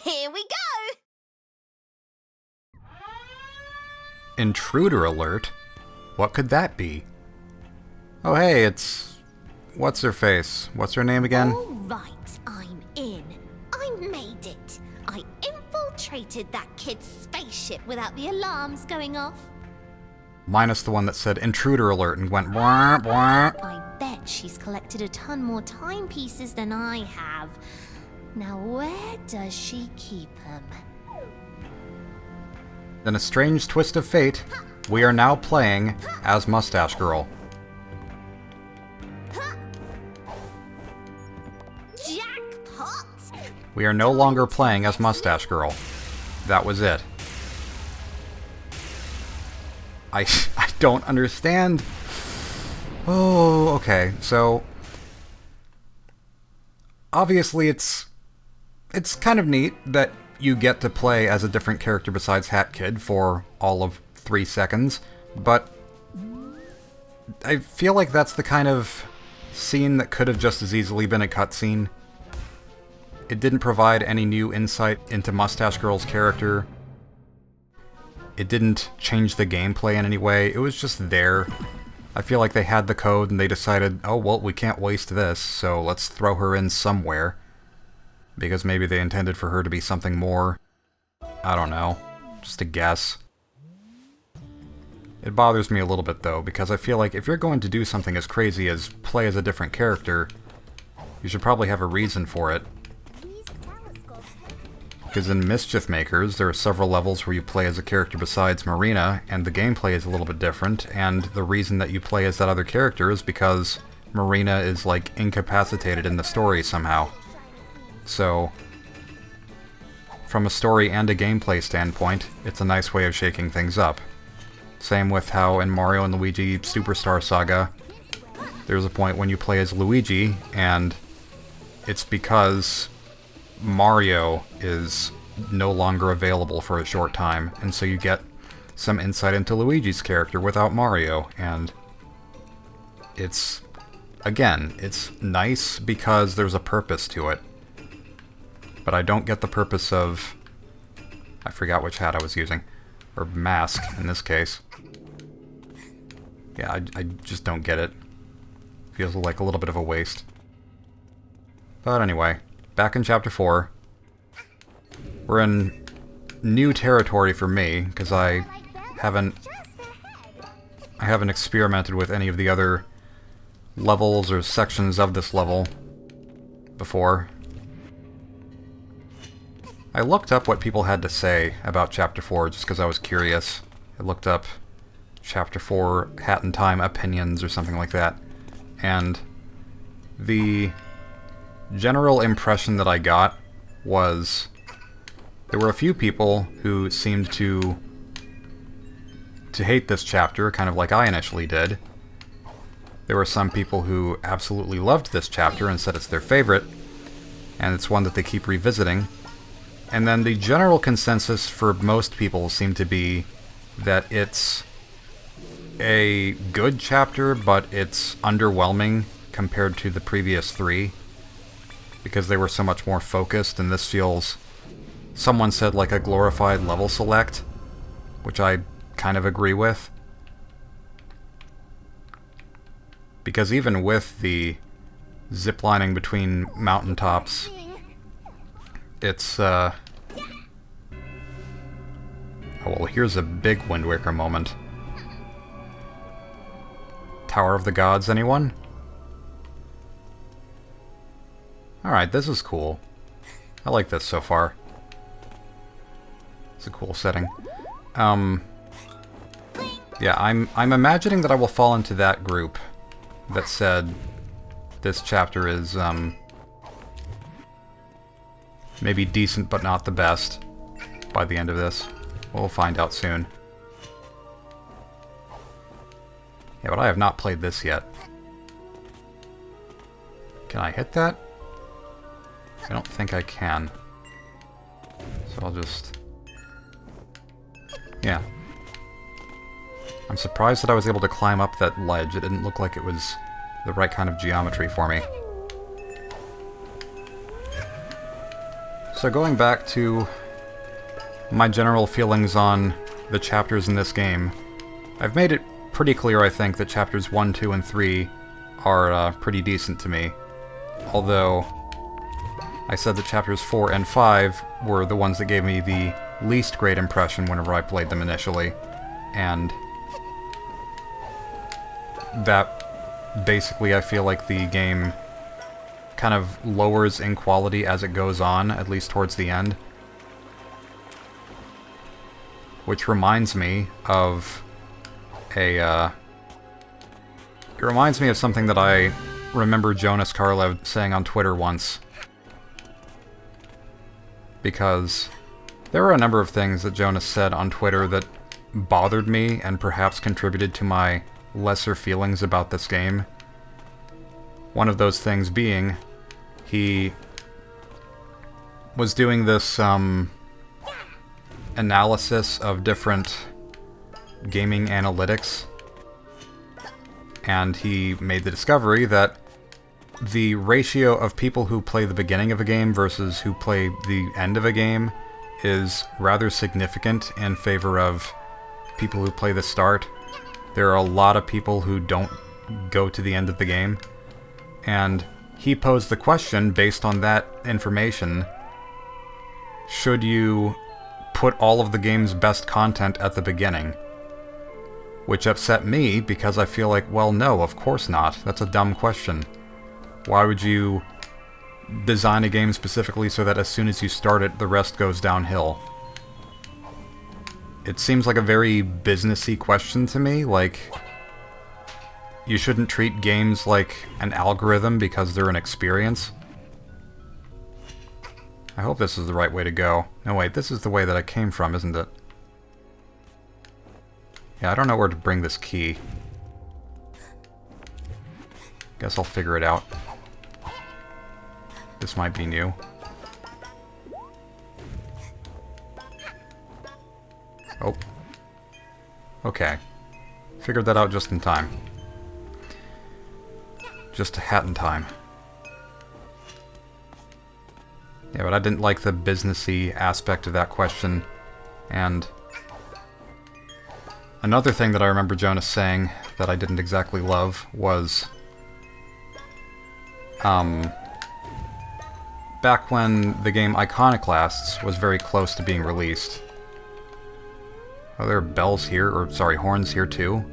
Here we go! Intruder alert? What could that be? Oh hey, it's... What's-her-face? What's her name again? All right, I'm in. I made it. I infiltrated that kid's spaceship without the alarms going off. Minus the one that said intruder alert and went wah wah. I bet she's collected a ton more timepieces than I have. Now where does she keep them? In a strange twist of fate, we are now playing as Mustache Girl. Jackpot! We are no longer playing as Mustache Girl. That was it. I don't understand. Oh, okay. So obviously it's kind of neat that you get to play as a different character besides Hat Kid for all of 3 seconds, but I feel like that's the kind of scene that could have just as easily been a cutscene. It didn't provide any new insight into Mustache Girl's character. It didn't change the gameplay in any way. It was just there. I feel like they had the code and they decided, oh well, we can't waste this, so let's throw her in somewhere. Because maybe they intended for her to be something more. I don't know. Just a guess. It bothers me a little bit though, because I feel like if you're going to do something as crazy as play as a different character, you should probably have a reason for it. Because in Mischief Makers, there are several levels where you play as a character besides Marina, and the gameplay is a little bit different, and the reason that you play as that other character is because Marina is, like, incapacitated in the story somehow. So, from a story and a gameplay standpoint, it's a nice way of shaking things up. Same with how in Mario and Luigi Superstar Saga, there's a point when you play as Luigi, and it's because Mario is no longer available for a short time, and so you get some insight into Luigi's character without Mario, and it's, again, it's nice because there's a purpose to it. But I don't get the purpose of... I forgot which hat I was using. Or mask, in this case. Yeah, I just don't get it. Feels like a little bit of a waste. But anyway, back in Chapter 4. We're in new territory for me, because I haven't experimented with any of the other levels or sections of this level before. I looked up what people had to say about Chapter 4 just because I was curious. I looked up Chapter 4 Hat in Time opinions or something like that. And the general impression that I got was there were a few people who seemed to hate this chapter, kind of like I initially did. There were some people who absolutely loved this chapter and said it's their favorite, and it's one that they keep revisiting. And then the general consensus for most people seemed to be that it's a good chapter, but it's underwhelming compared to the previous 3, because they were so much more focused, and this feels, someone said, like a glorified level select, which I kind of agree with. Because even with the ziplining between mountaintops, it's, oh well, here's a big Wind Waker moment. Tower of the Gods, anyone? Alright, this is cool. I like this so far. It's a cool setting. Yeah, I'm imagining that I will fall into that group that said this chapter is, maybe decent but not the best by the end of this. We'll find out soon. Yeah, but I have not played this yet. Can I hit that? I don't think I can. So I'll just... Yeah. I'm surprised that I was able to climb up that ledge. It didn't look like it was the right kind of geometry for me. So going back to my general feelings on the chapters in this game, I've made it pretty clear, I think, that chapters 1, 2, and 3 are pretty decent to me. Although, I said that chapters 4 and 5 were the ones that gave me the least great impression whenever I played them initially. And that basically, I feel like the game kind of lowers in quality as it goes on, at least towards the end. Which reminds me of it reminds me of something that I remember Jonas Kęrlev saying on Twitter once. Because there were a number of things that Jonas said on Twitter that bothered me and perhaps contributed to my lesser feelings about this game. One of those things being, he was doing this analysis of different gaming analytics, and he made the discovery that the ratio of people who play the beginning of a game versus who play the end of a game is rather significant in favor of people who play the start. There are a lot of people who don't go to the end of the game, and he posed the question based on that information: should you put all of the game's best content at the beginning? Which upset me, because I feel like, well, no, of course not. That's a dumb question. Why would you design a game specifically so that as soon as you start it, the rest goes downhill? It seems like a very businessy question to me, like, you shouldn't treat games like an algorithm because they're an experience. I hope this is the right way to go. No, wait, this is the way that I came from, isn't it? Yeah, I don't know where to bring this key. Guess I'll figure it out. This might be new. Oh. Okay. Figured that out just in time. Just a hat in time. Yeah, but I didn't like the businessy aspect of that question. And another thing that I remember Jonas saying that I didn't exactly love was back when the game Iconoclasts was very close to being released. Oh, there are bells here, or sorry, horns here too.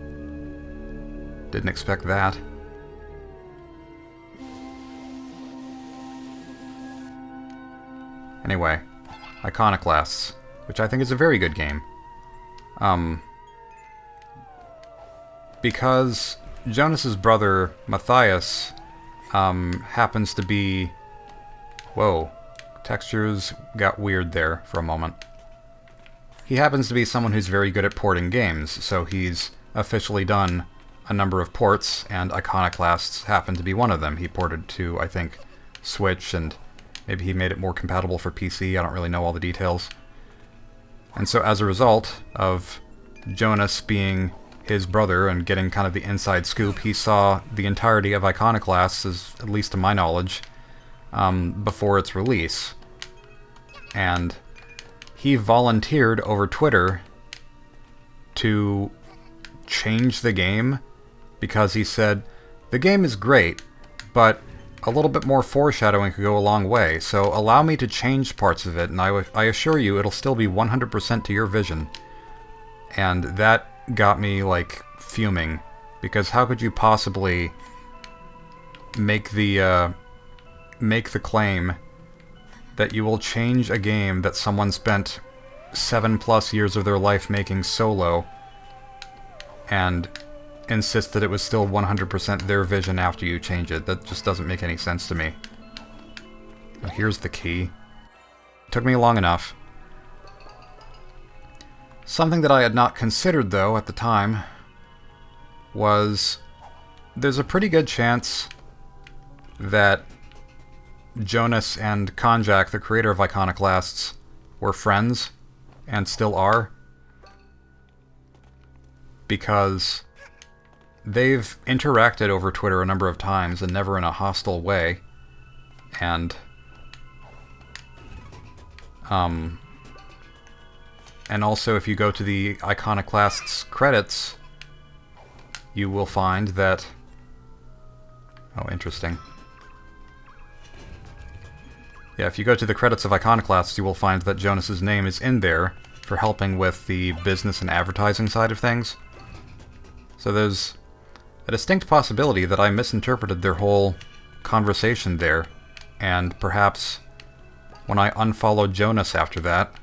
Didn't expect that. Anyway, Iconoclasts, which I think is a very good game. Because Jonas's brother, Matthias, happens to be... Whoa, textures got weird there for a moment. He happens to be someone who's very good at porting games, so he's officially done a number of ports, and Iconoclasts happened to be one of them. He ported to, I think, Switch, and maybe he made it more compatible for PC, I don't really know all the details. And so as a result of Jonas being his brother and getting kind of the inside scoop, he saw the entirety of Iconoclasts, as, at least to my knowledge, before its release. And he volunteered over Twitter to change the game because he said, the game is great, but a little bit more foreshadowing could go a long way, so allow me to change parts of it, and I assure you it'll still be 100% to your vision. And that got me, like, fuming, because how could you possibly make the claim that you will change a game that someone spent 7+ years of their life making solo and insist that it was still 100% their vision after you change it? That just doesn't make any sense to me. Well, here's the key. Took me long enough. Something that I had not considered, though, at the time, was there's a pretty good chance that Jonas and Konjak, the creator of Iconoclasts, were friends, and still are, because they've interacted over Twitter a number of times, and never in a hostile way, and And also, if you go to the Iconoclast's credits, you will find that... Oh, interesting. Yeah, if you go to the credits of Iconoclasts, you will find that Jonas's name is in there for helping with the business and advertising side of things. So there's a distinct possibility that I misinterpreted their whole conversation there, and perhaps when I unfollowed Jonas after that,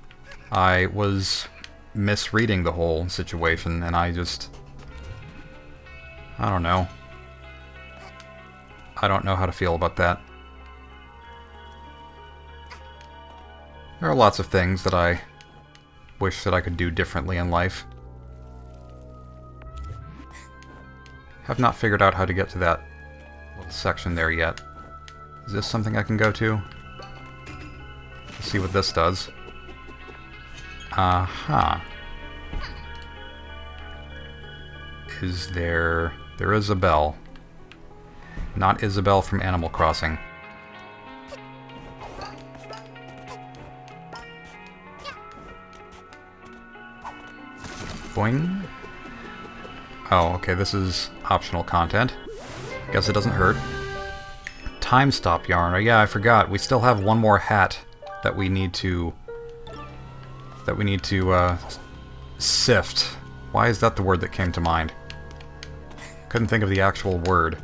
I was misreading the whole situation, and I don't know. I don't know how to feel about that. There are lots of things that I wish that I could do differently in life. Have not figured out how to get to that little section there yet. Is this something I can go to? Let's see what this does. Aha. Is there... There is a bell. Not Isabelle from Animal Crossing. Boing. Oh, okay, this is optional content. Guess it doesn't hurt. Time stop yarn. Oh yeah, I forgot. We still have one more hat that we need to... sift. Why is that the word that came to mind? Couldn't think of the actual word.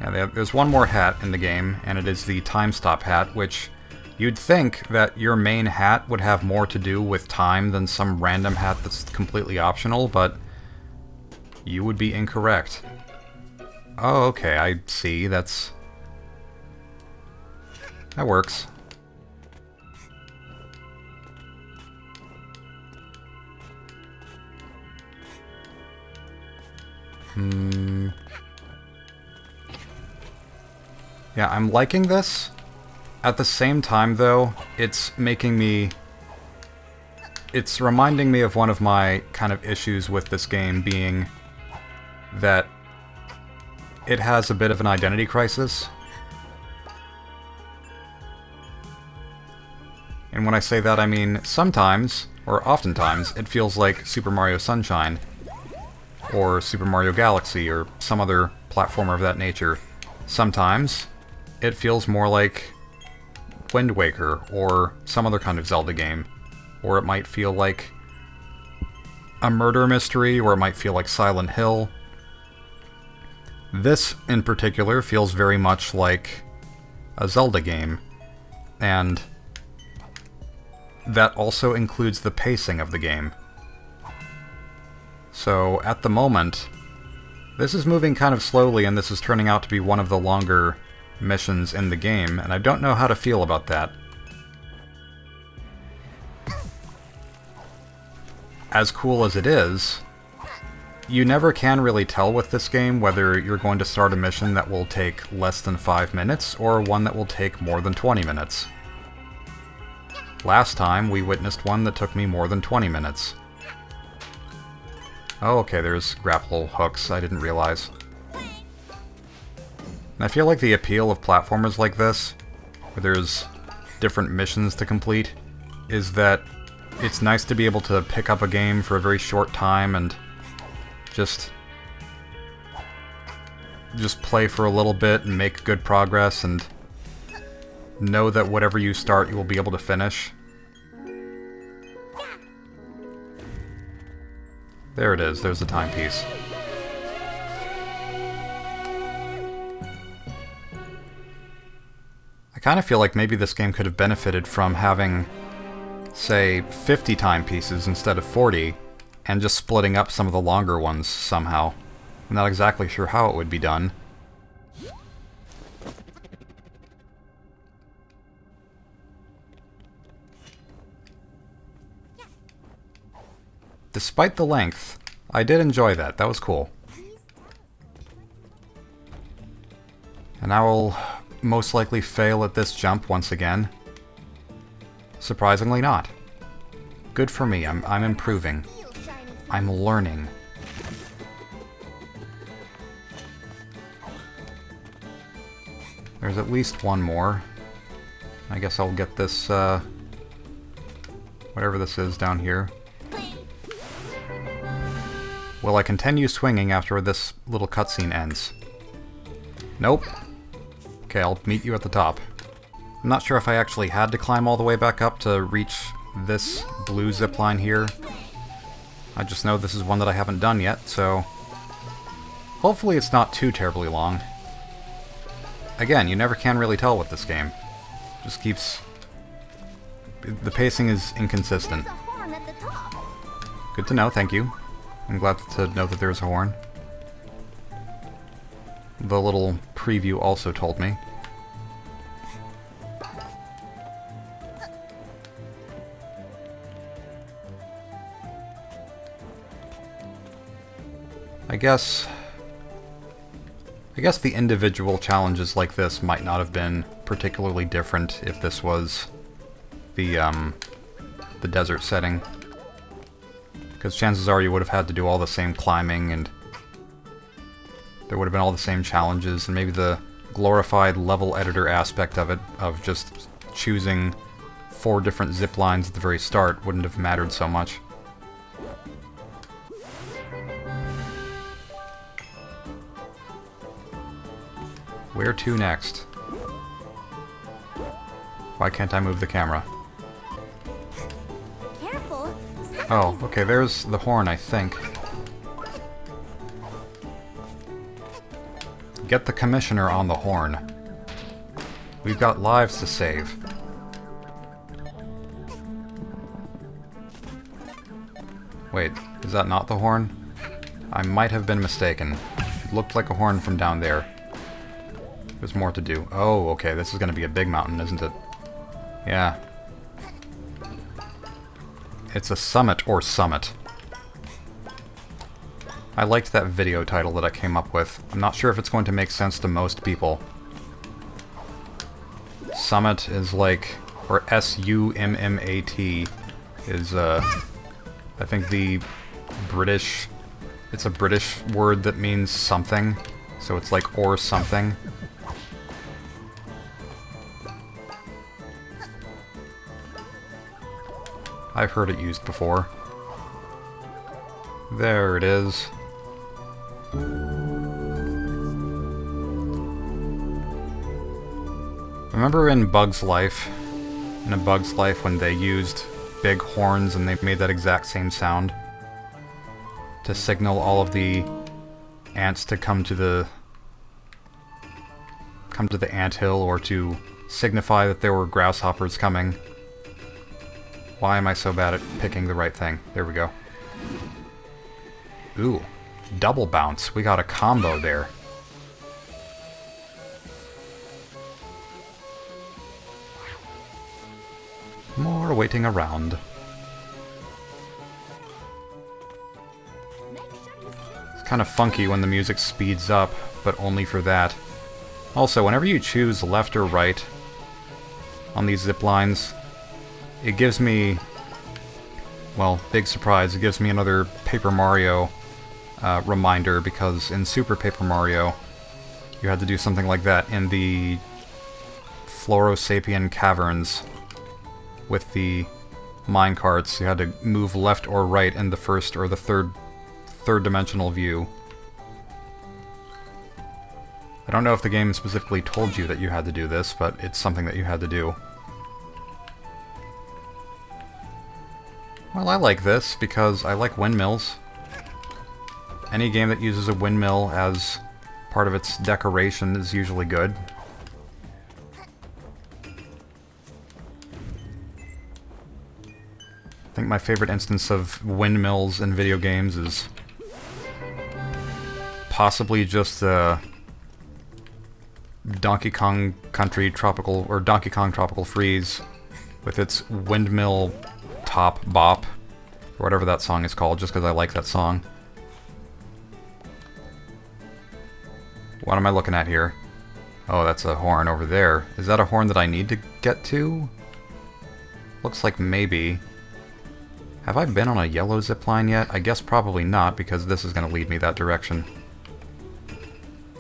Yeah, there's one more hat in the game, and it is the time stop hat, which you'd think that your main hat would have more to do with time than some random hat that's completely optional, but you would be incorrect. Oh, okay, I see. That works. Yeah, I'm liking this. At the same time, though, it's making me... It's reminding me of one of my kind of issues with this game being that it has a bit of an identity crisis. And when I say that, I mean sometimes, or oftentimes, it feels like Super Mario Sunshine, or Super Mario Galaxy, or some other platformer of that nature. Sometimes, it feels more like Wind Waker, or some other kind of Zelda game. Or it might feel like a murder mystery, or it might feel like Silent Hill. This, in particular, feels very much like a Zelda game, and that also includes the pacing of the game. So, at the moment, this is moving kind of slowly, and this is turning out to be one of the longer missions in the game, and I don't know how to feel about that. As cool as it is, you never can really tell with this game whether you're going to start a mission that will take less than 5 minutes, or one that will take more than 20 minutes. Last time, we witnessed one that took me more than 20 minutes. Oh, okay, there's grapple hooks, I didn't realize. And I feel like the appeal of platformers like this, where there's different missions to complete, is that it's nice to be able to pick up a game for a very short time and just play for a little bit and make good progress and know that whatever you start you will be able to finish. There it is, there's the timepiece. I kind of feel like maybe this game could have benefited from having, say, 50 timepieces instead of 40, and just splitting up some of the longer ones somehow. I'm not exactly sure how it would be done. Despite the length, I did enjoy that. That was cool. And I will most likely fail at this jump once again. Surprisingly not. Good for me. I'm improving. I'm learning. There's at least one more. I guess I'll get this, whatever this is down here. Will I continue swinging after this little cutscene ends? Nope. Okay, I'll meet you at the top. I'm not sure if I actually had to climb all the way back up to reach this blue zipline here. I just know this is one that I haven't done yet, so hopefully it's not too terribly long. Again, you never can really tell with this game. Just keeps... the pacing is inconsistent. There's a horn at the top. Good to know, thank you. I'm glad to know that there's a horn. The little preview also told me. I guess the individual challenges like this might not have been particularly different if this was the desert setting. Because chances are you would have had to do all the same climbing, and there would have been all the same challenges, and maybe the glorified level editor aspect of it, of just choosing 4 different zip lines at the very start, wouldn't have mattered so much. Where to next? Why can't I move the camera? Careful. Oh, okay, there's the horn, I think. Get the commissioner on the horn. We've got lives to save. Wait, is that not the horn? I might have been mistaken. It looked like a horn from down there. There's more to do. Oh, okay, this is gonna be a big mountain, isn't it? Yeah. It's a summit or summit. I liked that video title that I came up with. I'm not sure if it's going to make sense to most people. Summit is like, or S-U-M-M-A-T is, I think the British, it's a British word that means something. So it's like or something. I've heard it used before. There it is. Remember in Bug's Life? In A Bug's Life when they used big horns and they made that exact same sound? To signal all of the ants to come to the anthill, or to signify that there were grasshoppers coming. Why am I so bad at picking the right thing? There we go. Ooh, double bounce. We got a combo there. More waiting around. It's kind of funky when the music speeds up, but only for that. Also, whenever you choose left or right on these zip lines, it gives me, well, big surprise, it gives me another Paper Mario reminder, because in Super Paper Mario, you had to do something like that in the Florosapien caverns with the minecarts. You had to move left or right in the first or the third dimensional view. I don't know if the game specifically told you that you had to do this, but it's something that you had to do. Well, I like this because I like windmills. Any game that uses a windmill as part of its decoration is usually good. I think my favorite instance of windmills in video games is possibly just Donkey Kong Country Tropical, or Donkey Kong Tropical Freeze, with its windmill top bop, or whatever that song is called, just because I like that song. What am I looking at here? Oh, that's a horn over there. Is that a horn that I need to get to? Looks like maybe. Have I been on a yellow zipline yet? I guess probably not, because this is going to lead me that direction.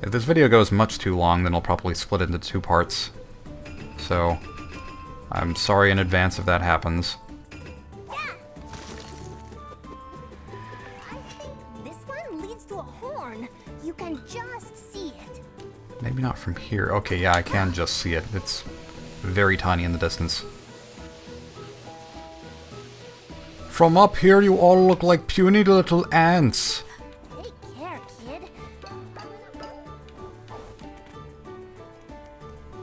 If this video goes much too long, then I'll probably split it into 2 parts. So, I'm sorry in advance if that happens. Yeah. I think this one leads to a horn. You can just see it. Maybe not from here. Okay, yeah, I can just see it. It's very tiny in the distance. From up here, you all look like puny little ants. Take care, kid.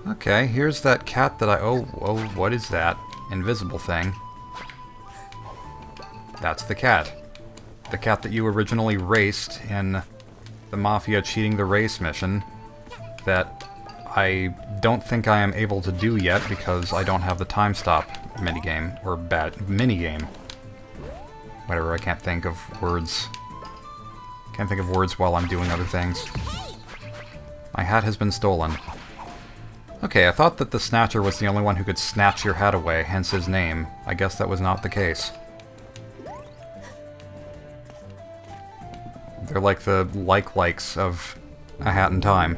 Okay, here's that cat that I... Oh, what is that? Invisible thing. That's the cat. The cat that you originally raced in the Mafia Cheating the Race mission that I don't think I am able to do yet because I don't have the time stop minigame, or minigame. Whatever, I can't think of words. Can't think of words while I'm doing other things. My hat has been stolen. Okay, I thought that the Snatcher was the only one who could snatch your hat away, hence his name. I guess that was not the case. They're like the likes of A Hat in Time.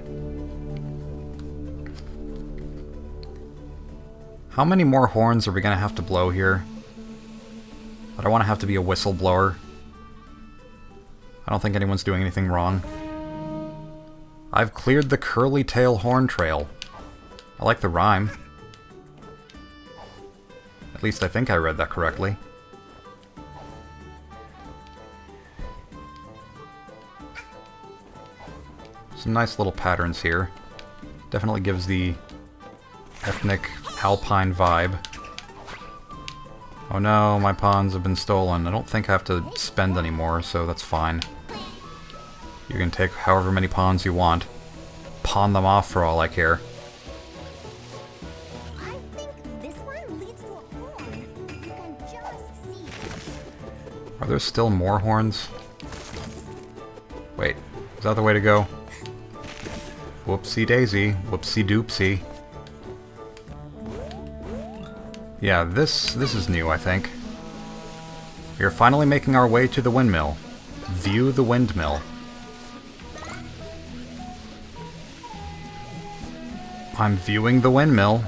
How many more horns are we gonna have to blow here? I don't want to have to be a whistleblower. I don't think anyone's doing anything wrong. I've cleared the Curly Tail Horn Trail. I like the rhyme. At least I think I read that correctly. Some nice little patterns here. Definitely gives the ethnic alpine vibe. Oh no, my pawns have been stolen. I don't think I have to spend any more, so that's fine. You can take however many pawns you want. Pawn them off for all I care. I think this one leads to a horn. You can just see it. Are there still more horns? Wait, is that the way to go? Whoopsie daisy, whoopsie doopsie. Yeah, this is new, I think. We are finally making our way to the windmill. View the windmill. I'm viewing the windmill.